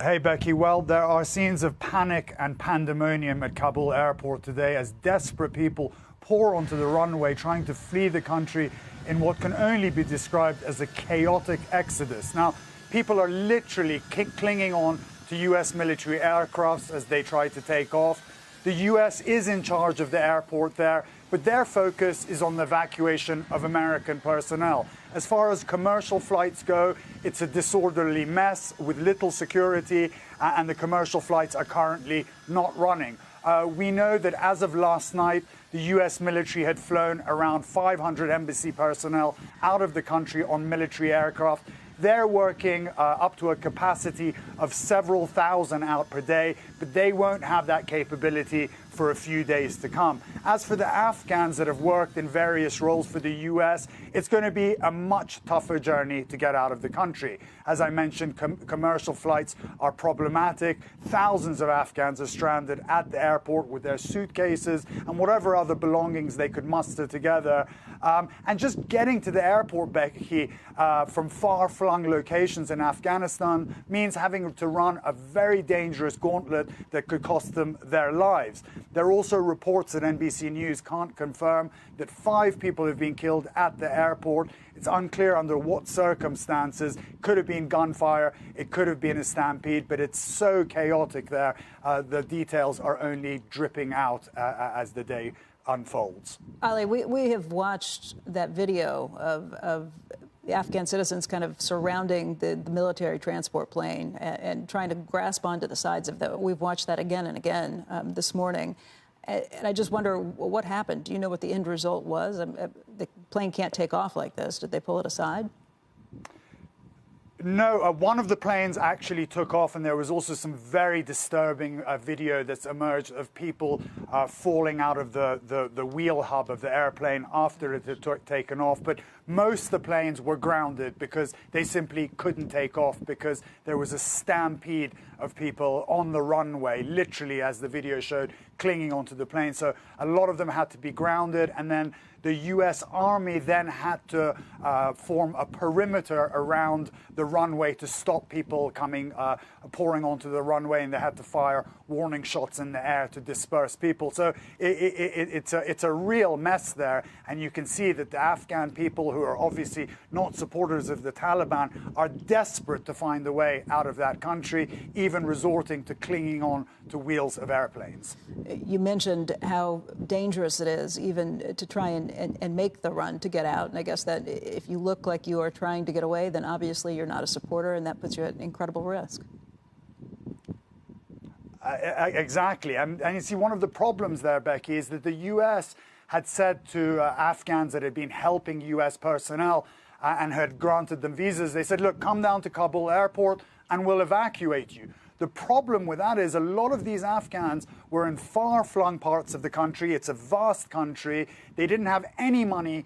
Hey, Becky. Well, there are scenes of panic and pandemonium at Kabul airport today as desperate people pour onto the runway trying to flee the country in what can only be described as a chaotic exodus. Now, people are literally clinging on to U.S. military aircrafts as they try to take off. The U.S. is in charge of the airport there, but their focus is on the evacuation of American personnel. As far as commercial flights go, it's a disorderly mess with little security, and the commercial flights are currently not running. We know that as of last night, the U.S. military had flown around 500 embassy personnel out of the country on military aircraft. They're working up to a capacity of several thousand out per day, but they won't have that capability for a few days to come. As for the Afghans that have worked in various roles for the U.S., it's going to be a much tougher journey to get out of the country. As I mentioned, commercial flights are problematic. Thousands of Afghans are stranded at the airport with their suitcases and whatever other belongings they could muster together. And just getting to the airport, Becky, from far-flung locations in Afghanistan means having to run a very dangerous gauntlet that could cost them their lives. There are also reports that NBC News can't confirm that 5 people have been killed at the airport. It's unclear under what circumstances. It could have been gunfire, it could have been a stampede, but it's so chaotic there. The details are only dripping out as the day unfolds. Ali, we have watched that video of the Afghan citizens kind of surrounding the military transport plane and trying to grasp onto the sides of it. We've watched that again and again this morning. And I just wonder what happened. Do you know what the end result was? The plane can't take off like this. Did they pull it aside? No, one of the planes actually took off, and there was also some very disturbing video that's emerged of people falling out of the wheel hub of the airplane after it had taken off. But most of the planes were grounded because they simply couldn't take off because there was a stampede of people on the runway, literally, as the video showed, clinging onto the plane. So a lot of them had to be grounded, and then the U.S. Army then had to form a perimeter around the runway to stop people pouring onto the runway, and they had to fire warning shots in the air to disperse people. So it's a real mess there, and you can see that the Afghan people, who are obviously not supporters of the Taliban, are desperate to find a way out of that country, even resorting to clinging on to wheels of airplanes. You mentioned how dangerous it is even to try and make the run to get out. And I guess that if you look like you are trying to get away, then obviously you're not a supporter, and that puts you at incredible risk. Exactly. And you see, one of the problems there, Becky, is that the U.S. had said to Afghans that had been helping U.S. personnel and had granted them visas, they said, look, come down to Kabul airport and we'll evacuate you. The problem with that is a lot of these Afghans were in far-flung parts of the country. It's a vast country. They didn't have any money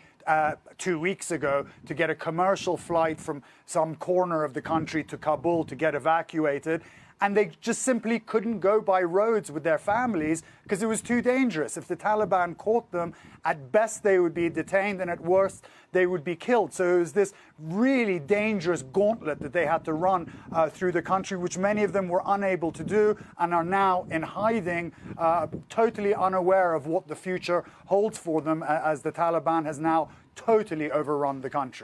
2 weeks ago to get a commercial flight from some corner of the country to Kabul to get evacuated. And they just simply couldn't go by roads with their families because it was too dangerous. If the Taliban caught them, at best they would be detained, and at worst they would be killed. So it was this really dangerous gauntlet that they had to run through the country, which many of them were unable to do and are now in hiding, totally unaware of what the future holds for them, as the Taliban has now totally overrun the country.